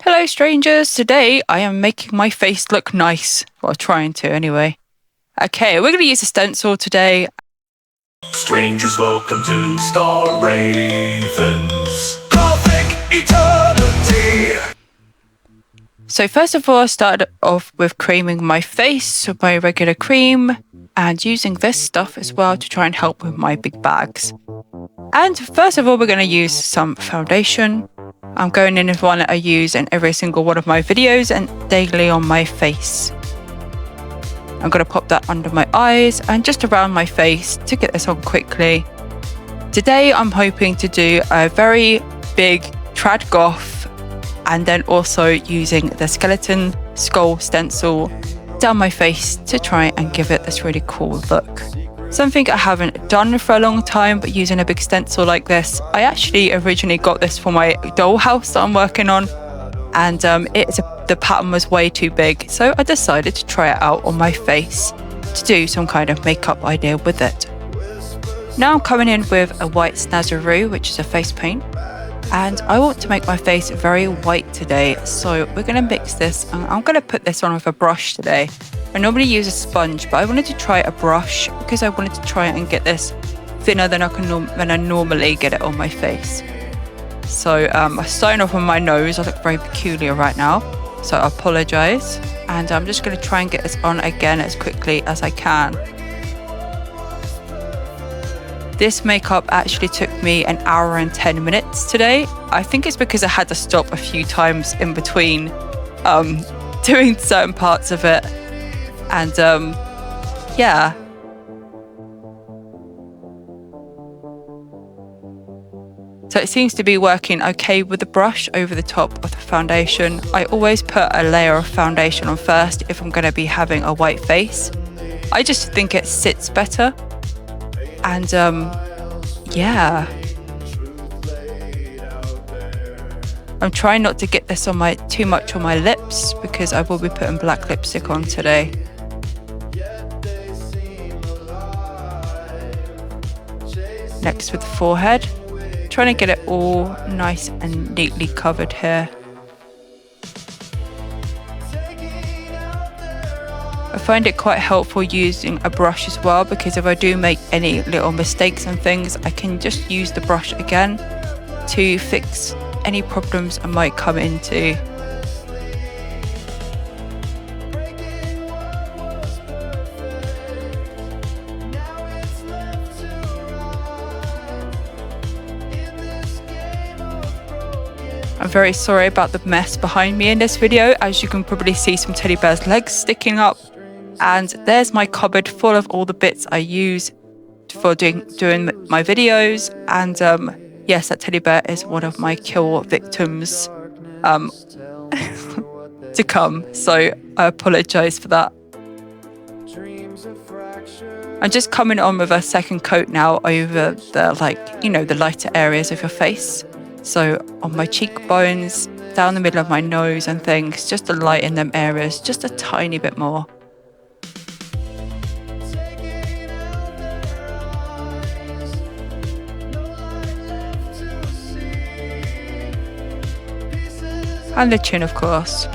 Hello strangers, today I am making my face look nice. Well, trying to anyway. Okay, we're going to use a stencil today. Strangers, welcome to STARRAVEN's Gothic Eternity. So first of all, I started off with creaming my face with my regular cream and using this stuff as well to try and help with my big bags. And first of all, we're going to use some foundation. I'm going in with one that I use in every single one of my videos and daily on my face. I'm going to pop that under my eyes and just around my face to get this on quickly. Today I'm hoping to do a very big trad goth and then also using the skeleton skull stencil down my face to try and give it this really cool look. Something I haven't done for a long time, but using a big stencil like this. I actually originally got this for my dollhouse that I'm working on, and the pattern was way too big, so I decided to try it out on my face to do some kind of makeup idea with it. Now I'm coming in with a white Snazzaroo, which is a face paint, and I want to make my face very white today, so we're going to mix this, and I'm going to put this on with a brush today. I normally use a sponge, but I wanted to try a brush because I wanted to try and get this thinner than I normally get it on my face. So I'm starting off on my nose. I look very peculiar right now, so I apologise. And I'm just going to try and get this on again as quickly as I can. This makeup actually took me an hour and 10 minutes today. I think it's because I had to stop a few times in between doing certain parts of it. And yeah. So it seems to be working okay with the brush over the top of the foundation. I always put a layer of foundation on first if I'm going to be having a white face. I just think it sits better. And yeah. I'm trying not to get this on too much on my lips because I will be putting black lipstick on today. Next with the forehead, trying to get it all nice and neatly covered here. I find it quite helpful using a brush as well, because if I do make any little mistakes and things, I can just use the brush again to fix any problems I might come into. I'm very sorry about the mess behind me in this video. As you can probably see, some teddy bear's legs sticking up, and there's my cupboard full of all the bits I use for doing my videos. And yes, that teddy bear is one of my kill victims to come, so I apologize for that. I'm just coming on with a second coat now over the the lighter areas of your face. So on my cheekbones, down the middle of my nose and things, just to lighten them areas just a tiny bit more. And the chin, of course.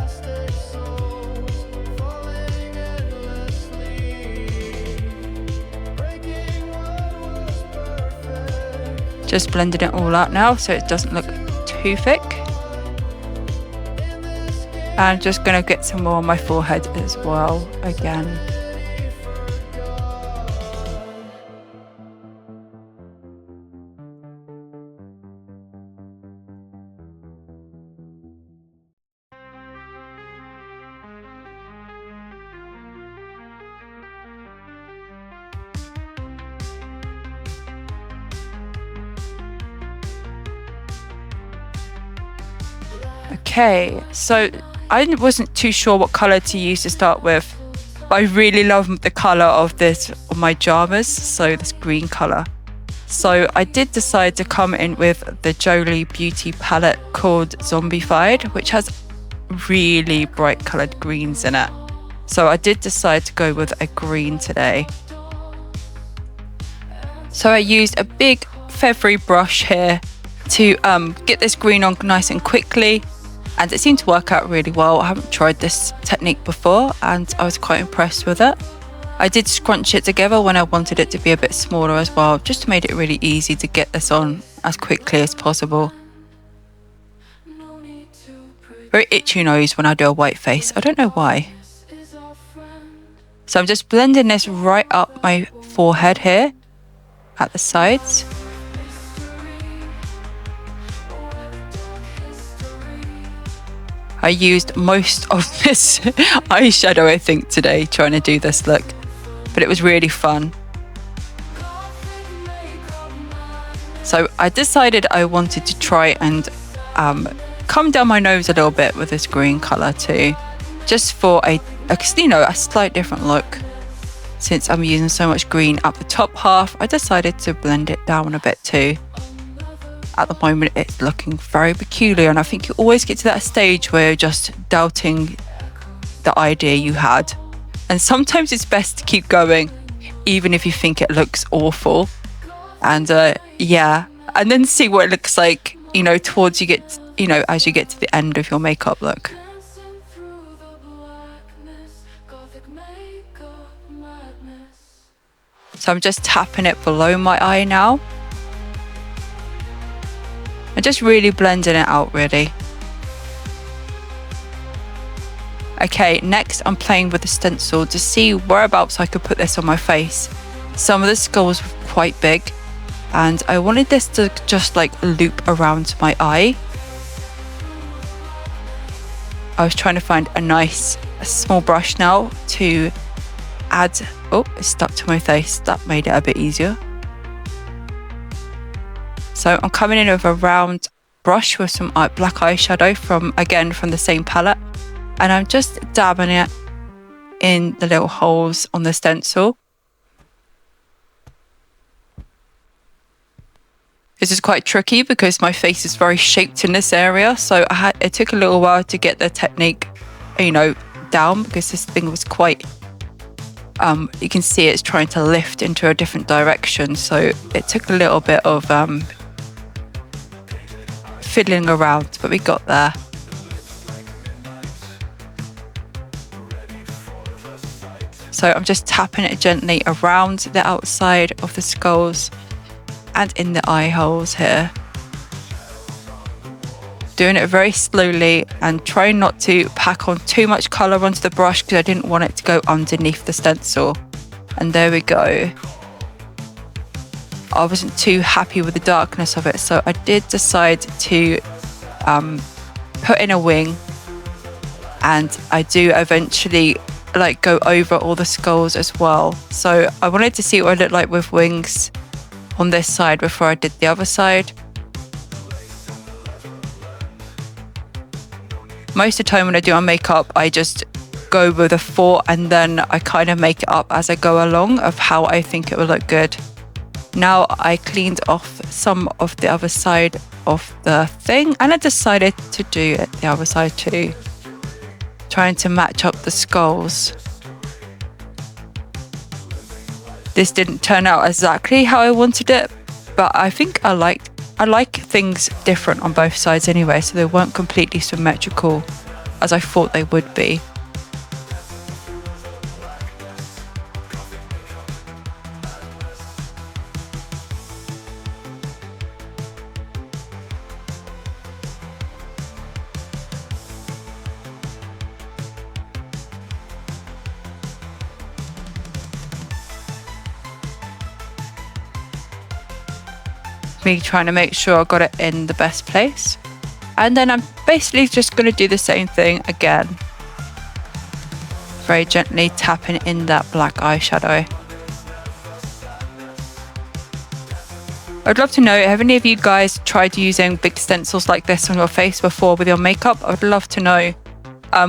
Just blending it all out now so it doesn't look too thick. I'm just going to get some more on my forehead as well again. Okay, so I wasn't too sure what colour to use to start with, but I really love the colour of this on my pajamas, so this green colour. So I did decide to come in with the Jolie Beauty palette called Zombified, which has really bright coloured greens in it. So I did decide to go with a green today. So I used a big feathery brush here to get this green on nice and quickly. and it seemed to work out really well. I haven't tried this technique before and I was quite impressed with it. I did scrunch it together when I wanted it to be a bit smaller as well, just to make it really easy to get this on as quickly as possible. Very itchy nose when I do a white face, I don't know why. So I'm just blending this right up my forehead here at the sides. I used most of this eyeshadow, I think, today trying to do this look, but it was really fun. So I decided I wanted to try and come down my nose a little bit with this green colour too, just for a slight different look. Since I'm using so much green up the top half, I decided to blend it down a bit too. At the moment it's looking very peculiar, and I think you always get to that stage where you're just doubting the idea you had, and sometimes it's best to keep going even if you think it looks awful, and and then see what it looks like, towards as you get to the end of your makeup look. So I'm just tapping it below my eye now. And just really blending it out, really. Okay, next I'm playing with the stencil to see whereabouts I could put this on my face. Some of the skulls were quite big, and I wanted this to just like loop around my eye. I was trying to find a small brush now to add. Oh, it's stuck to my face. That made it a bit easier. So I'm coming in with a round brush with some black eyeshadow from the same palette, and I'm just dabbing it in the little holes on the stencil. This is quite tricky because my face is very shaped in this area, so it took a little while to get the technique, down, because this thing was quite, you can see it's trying to lift into a different direction, so it took a little bit of fiddling around, but we got there. So I'm just tapping it gently around the outside of the skulls and in the eye holes here. Doing it very slowly and trying not to pack on too much colour onto the brush because I didn't want it to go underneath the stencil. And there we go. I wasn't too happy with the darkness of it, so I did decide to put in a wing, and I do eventually go over all the skulls as well. So I wanted to see what it looked like with wings on this side before I did the other side. Most of the time when I do my makeup, I just go with a thought and then I kind of make it up as I go along of how I think it will look good. Now I cleaned off some of the other side of the thing, and I decided to do it the other side too, trying to match up the skulls. This didn't turn out exactly how I wanted it, but I think I like things different on both sides anyway, so they weren't completely symmetrical as I thought they would be. Me trying to make sure I got it in the best place, and then I'm basically just going to do the same thing again, very gently tapping in that black eyeshadow. I'd love to know, have any of you guys tried using big stencils like this on your face before with your makeup? I would love to know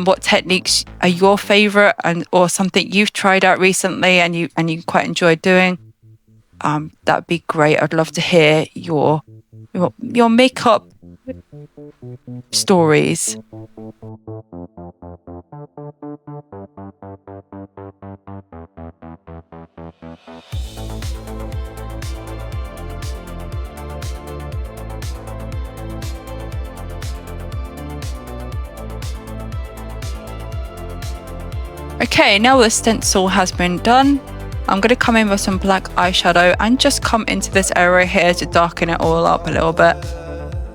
what techniques are your favorite, or something you've tried out recently and you quite enjoyed doing. That'd be great. I'd love to hear your makeup stories. Okay, now the stencil has been done, I'm going to come in with some black eyeshadow and just come into this area here to darken it all up a little bit,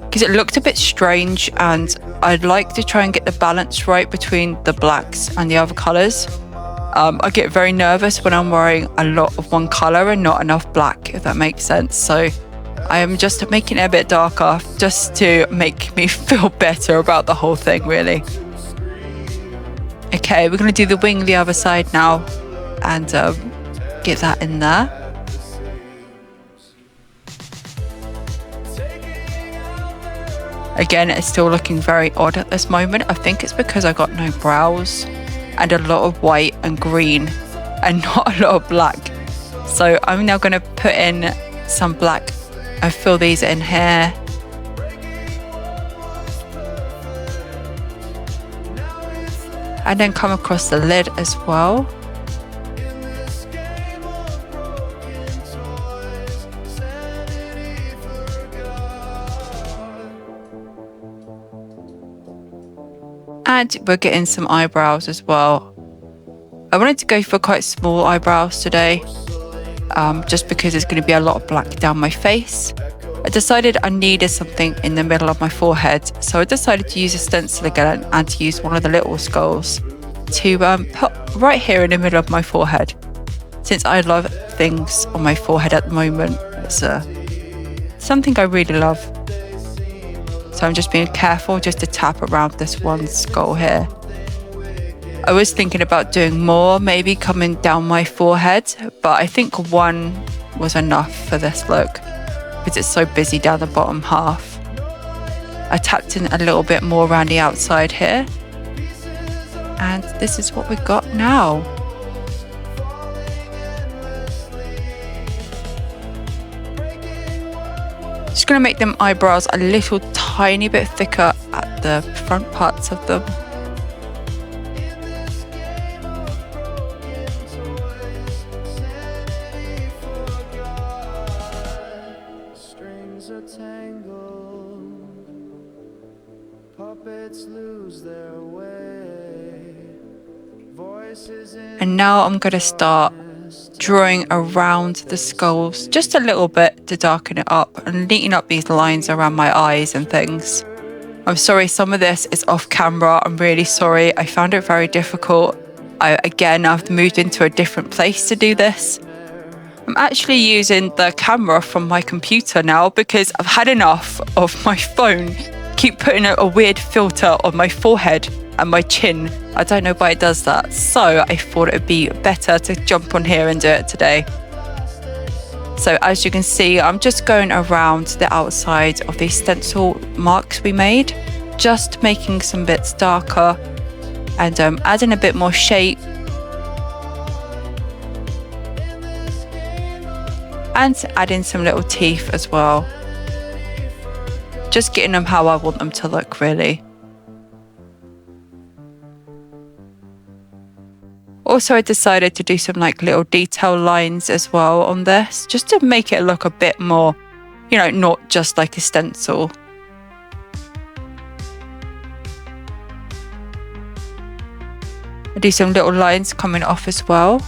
because it looked a bit strange and I'd like to try and get the balance right between the blacks and the other colours. I get very nervous when I'm wearing a lot of one colour and not enough black, if that makes sense. So I am just making it a bit darker just to make me feel better about the whole thing, really. Okay, we're going to do the wing the other side now and get that in there. Again, it's still looking very odd at this moment. I think it's because I got no brows and a lot of white and green and not a lot of black. So I'm now going to put in some black and fill these in here. And then come across the lid as well. And we're getting some eyebrows as well. I wanted to go for quite small eyebrows today, just because there's going to be a lot of black down my face. I decided I needed something in the middle of my forehead, so I decided to use a stencil again and to use one of the little skulls to put right here in the middle of my forehead. Since I love things on my forehead at the moment, it's something I really love. So I'm just being careful just to tap around this one skull here. I was thinking about doing more, maybe coming down my forehead, but I think one was enough for this look because it's so busy down the bottom half. I tapped in a little bit more around the outside here. And this is what we've got now. Just going to make them eyebrows a little tiny bit thicker at the front parts of them. And now I'm going to start drawing around the skulls just a little bit to darken it up and neaten up these lines around my eyes and things. I'm sorry, some of this is off camera. I'm really sorry. I found it very difficult. I've moved into a different place to do this. I'm actually using the camera from my computer now because I've had enough of my phone. Keep putting a weird filter on my forehead and my chin. I don't know why it does that. So I thought it would be better to jump on here and do it today. So as you can see, I'm just going around the outside of these stencil marks we made, just making some bits darker and adding a bit more shape. And adding some little teeth as well. Just getting them how I want them to look, really. Also, I decided to do some like little detail lines as well on this, just to make it look a bit more, not just like a stencil. I do some little lines coming off as well.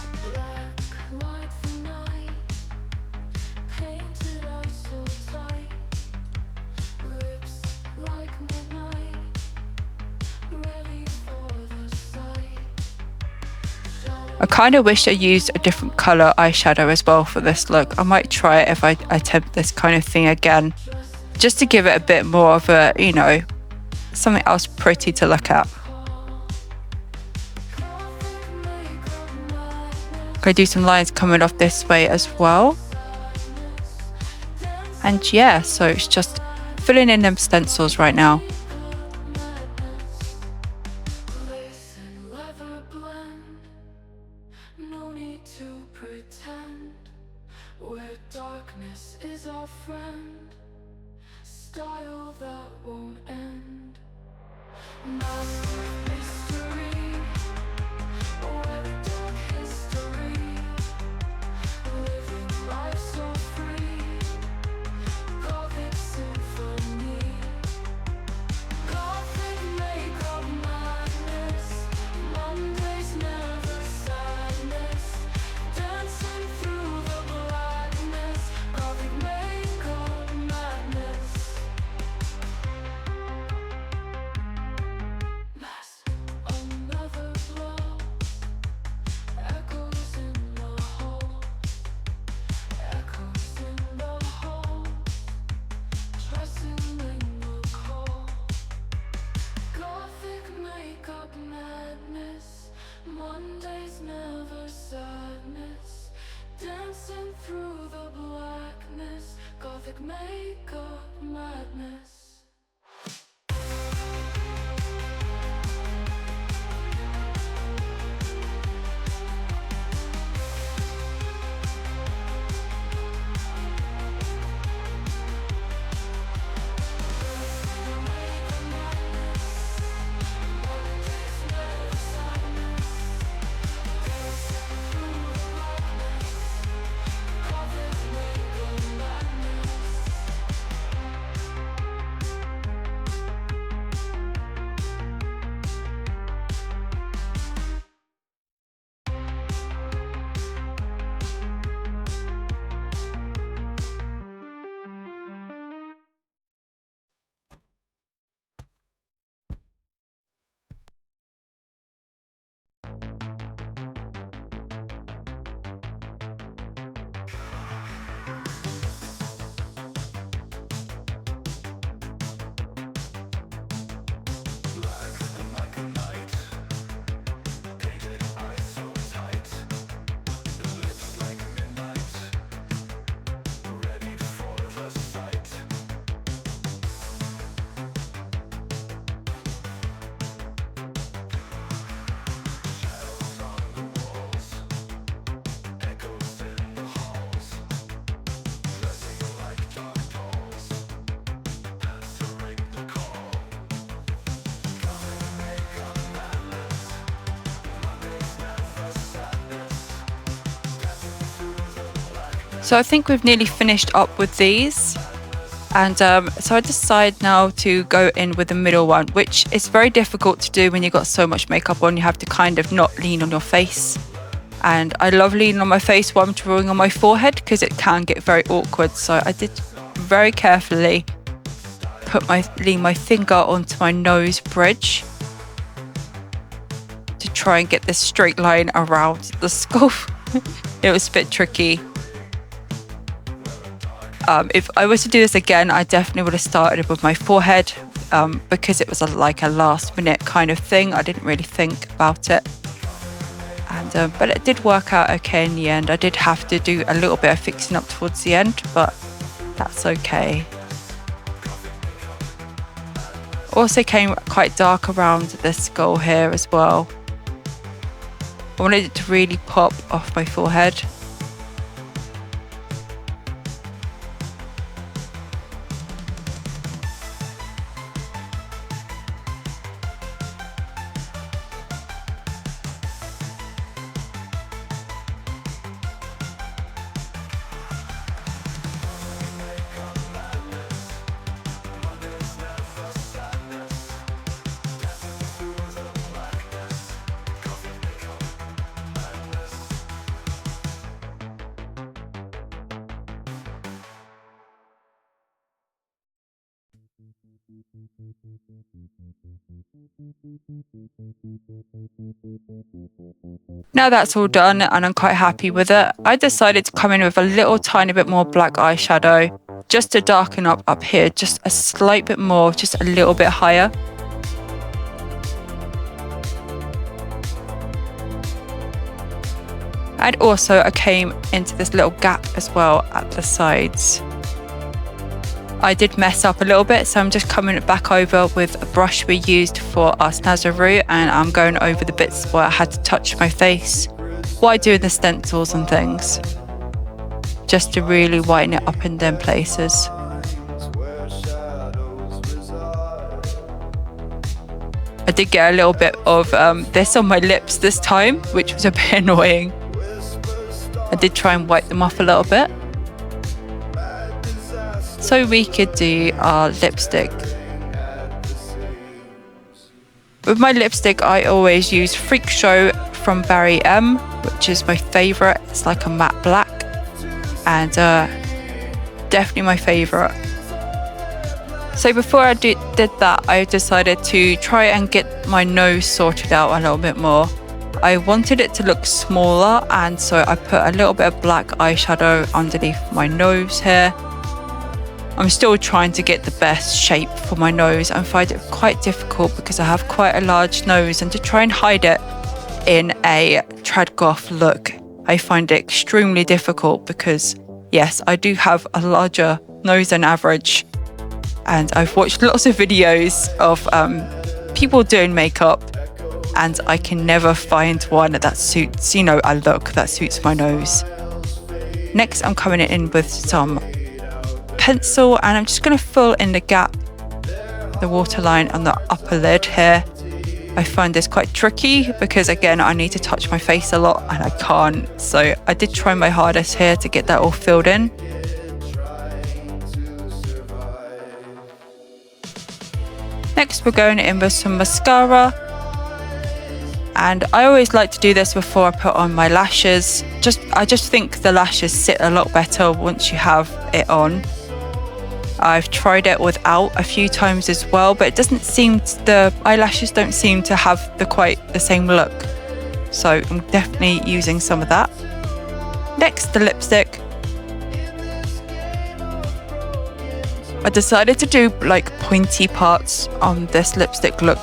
I kind of wish I used a different colour eyeshadow as well for this look. I might try it if I attempt this kind of thing again, just to give it a bit more of a, something else pretty to look at. I'm going to do some lines coming off this way as well. And yeah, so it's just filling in them stencils right now. makeup madness, Mondays never sadness, dancing through the blackness, Gothic makeup madness. So I think we've nearly finished up with these. And so I decide now to go in with the middle one, which is very difficult to do when you've got so much makeup on. You have to kind of not lean on your face. And I love leaning on my face while I'm drawing on my forehead because it can get very awkward. So I did very carefully lean my finger onto my nose bridge to try and get this straight line around the skull. It was a bit tricky. If I was to do this again, I definitely would have started with my forehead because it was like a last minute kind of thing. I didn't really think about it. And but it did work out okay in the end. I did have to do a little bit of fixing up towards the end, but that's okay. Also came quite dark around the skull here as well. I wanted it to really pop off my forehead. Now that's all done and I'm quite happy with it, I decided to come in with a little tiny bit more black eyeshadow just to darken up here, just a slight bit more, just a little bit higher. And also I came into this little gap as well at the sides. I did mess up a little bit, so I'm just coming back over with a brush we used for our Snazzer root, and I'm going over the bits where I had to touch my face while doing the stencils and things, just to really whiten it up in them places. I did get a little bit of this on my lips this time, which was a bit annoying. I did try and wipe them off a little bit, so we could do our lipstick. With my lipstick, I always use Freak Show from Barry M, which is my favourite. It's like a matte black, and definitely my favourite. So before I did that, I decided to try and get my nose sorted out a little bit more. I wanted it to look smaller, and so I put a little bit of black eyeshadow underneath my nose here. I'm still trying to get the best shape for my nose and find it quite difficult because I have quite a large nose, and to try and hide it in a trad goth look, I find it extremely difficult because yes, I do have a larger nose than average, and I've watched lots of videos of people doing makeup, and I can never find one that suits, you know, a look that suits my nose. Next, I'm coming in with some pencil, and I'm just going to fill in the gap, the waterline on the upper lid here. I find this quite tricky because again, I need to touch my face a lot and I can't. So I did try my hardest here to get that all filled in. Next, we're going in with some mascara. And I always like to do this before I put on my lashes. I just think the lashes sit a lot better once you have it on. I've tried it without a few times as well, but it doesn't seem the eyelashes don't seem to have quite the same look. So I'm definitely using some of that. Next, the lipstick. I decided to do like pointy parts on this lipstick look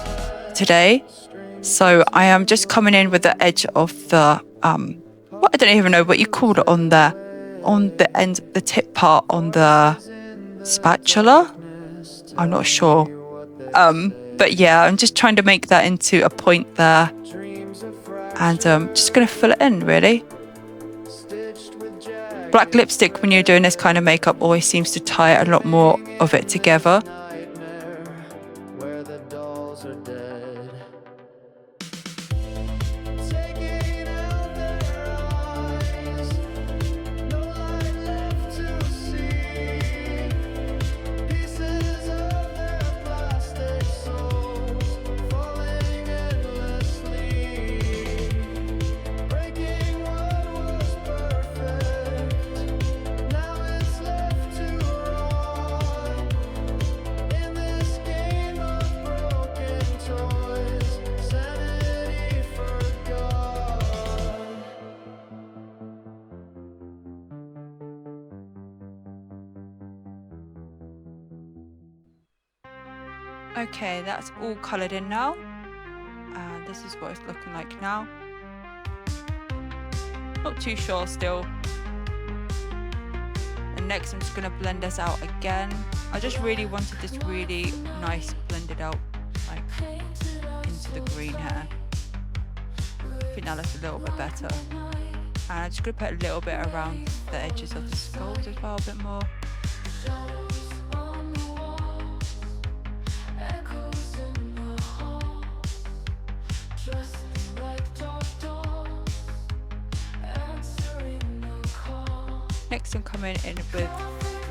today. So I am just coming in with the edge of the I don't even know what you call it on the end, the tip part on the spatula. I'm not sure. But yeah, I'm just trying to make that into a point there, and just gonna fill it in really. Black lipstick, when you're doing this kind of makeup, always seems to tie a lot more of it together. Okay, that's all coloured in now, and this is what it's looking like now. Not too sure still. And next I'm just going to blend this out again. I just really wanted this really nice blended out, like into the green hair. I think that looks a little bit better. And I'm just going to put a little bit around the edges of the skulls as well, a bit more. Next I'm coming in with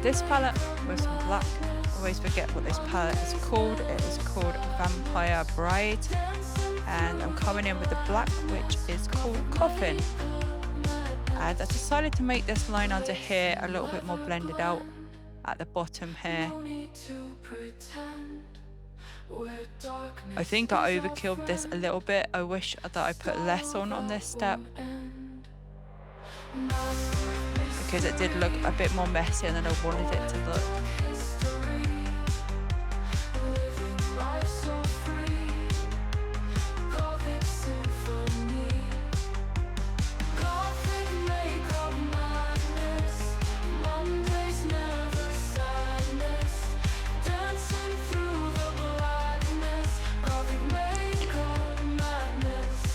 this palette with some black. I always forget what this palette is called. It is called Vampire Bride, and I'm coming in with the black, which is called Coffin. And I decided to make this line under here a little bit more blended out at the bottom here. I think I overkilled this a little bit. I wish that I put less on this step, because it did look a bit more messy than I wanted it to look.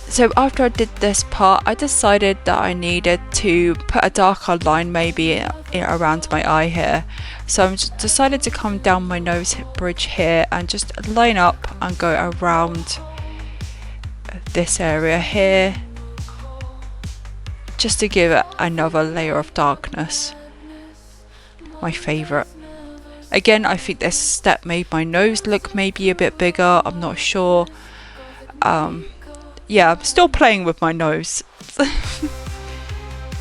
So after I did this part, I decided that I needed to put a darker line maybe around my eye here. So I decided to come down my nose bridge here and just line up and go around this area here, just to give it another layer of darkness. My favourite. Again, I think this step made my nose look maybe a bit bigger, I'm not sure. Yeah, I'm still playing with my nose.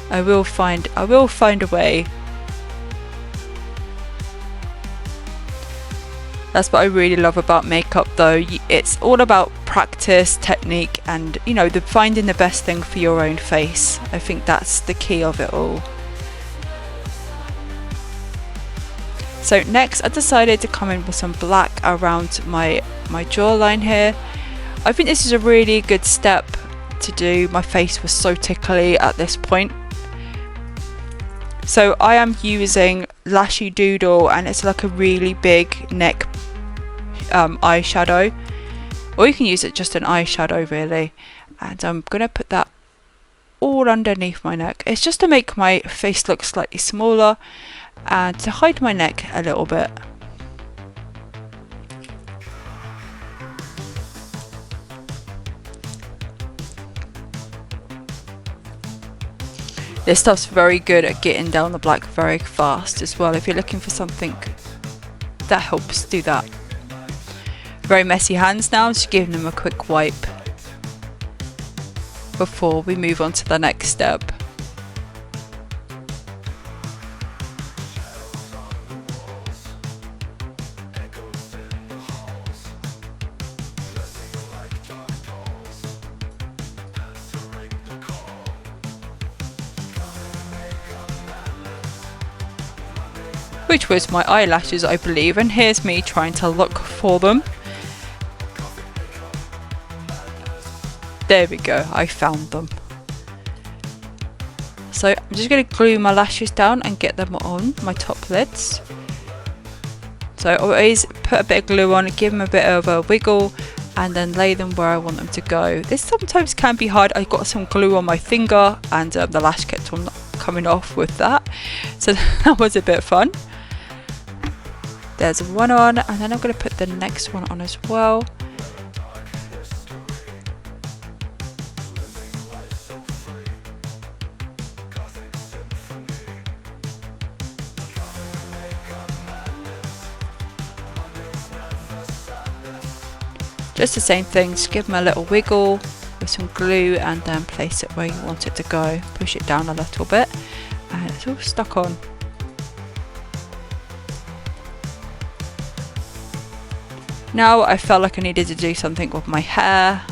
I will find a way. That's what I really love about makeup though. It's all about practice, technique, and you know, finding the best thing for your own face. I think that's the key of it all. So next I decided to come in with some black around my jawline here. I think this is a really good step to do. My face was so tickly at this point. So I am using Lashy Doodle, and it's like a really big neck eyeshadow, or you can use it just an eyeshadow really, and I'm gonna put that all underneath my neck. It's just to make my face look slightly smaller and to hide my neck a little bit. This stuff's very good at getting down the black very fast as well, if you're looking for something that helps do that. Very messy hands now, just giving them a quick wipe before we move on to the next step. Which was my eyelashes, I believe, and here's me trying to look for them. There we go, I found them. So I'm just going to glue my lashes down and get them on my top lids. So I always put a bit of glue on, give them a bit of a wiggle, and then lay them where I want them to go. This sometimes can be hard. I got some glue on my finger and the lash kept on coming off with that, so that was a bit fun. There's one on, and then I'm going to put the next one on as well. Just the same thing, just give them a little wiggle with some glue and then place it where you want it to go. Push it down a little bit and it's all stuck on. Now I felt like I needed to do something with my hair.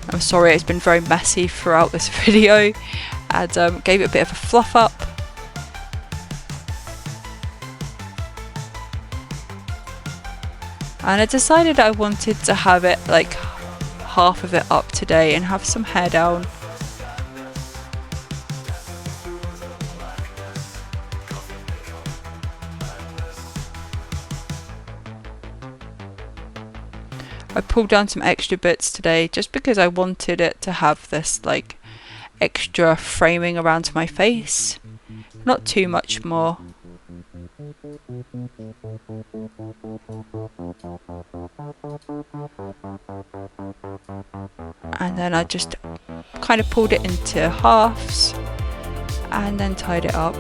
I'm sorry, it's been very messy throughout this video, and gave it a bit of a fluff up. And I decided I wanted to have it like half of it up today and have some hair down. I pulled down some extra bits today just because I wanted it to have this like extra framing around my face. Not too much more. And then I just kind of pulled it into halves and then tied it up.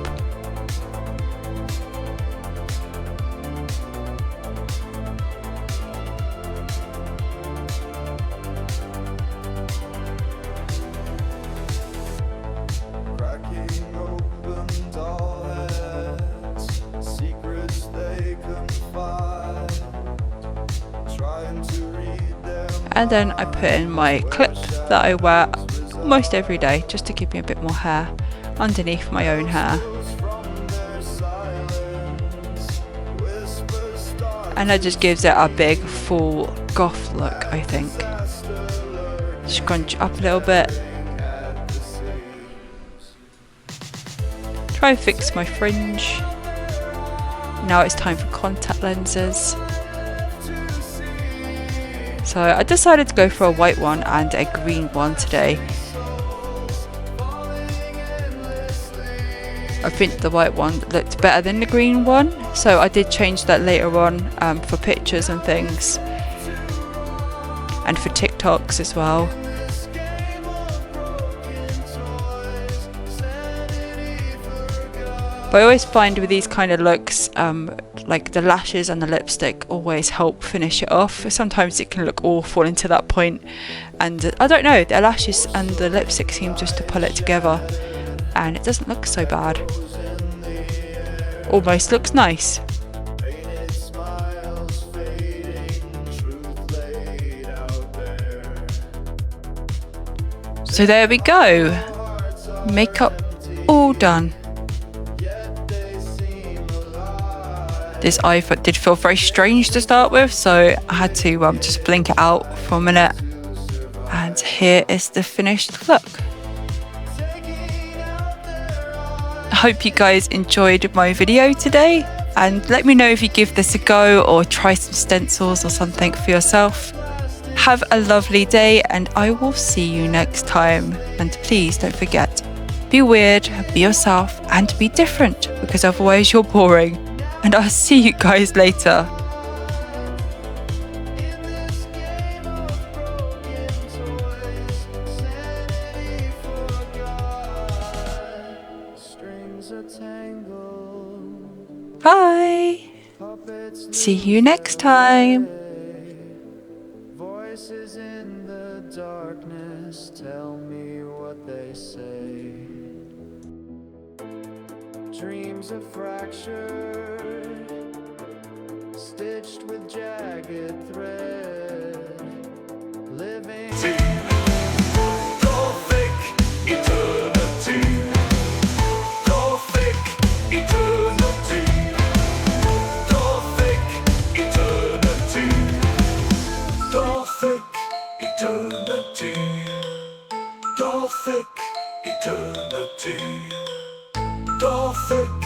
And then I put in my clip that I wear almost every day just to give me a bit more hair underneath my own hair. And that just gives it a big full goth look, I think. Scrunch up a little bit. Try and fix my fringe. Now it's time for contact lenses. So I decided to go for a white one and a green one today. I think the white one looked better than the green one, so I did change that later on for pictures and things, and for TikToks as well. But I always find with these kind of looks, like the lashes and the lipstick always help finish it off. Sometimes it can look awful into that point, and I don't know, the lashes and the lipstick seem just to pull it together, and it doesn't look so bad. Almost looks nice. So there we go. Makeup all done. This eye did feel very strange to start with, so I had to just blink it out for a minute. And here is the finished look. I hope you guys enjoyed my video today, and let me know if you give this a go or try some stencils or something for yourself. Have a lovely day, and I will see you next time. And please don't forget, be weird, be yourself, and be different, because otherwise you're boring. And I'll see you guys later. Bye. See you next time. Voices in the darkness tell me what they say. Dreams are fractured, stitched with jagged thread, living Gothic eternity. Gothic eternity. Gothic eternity. Gothic eternity. Gothic eternity. Gothic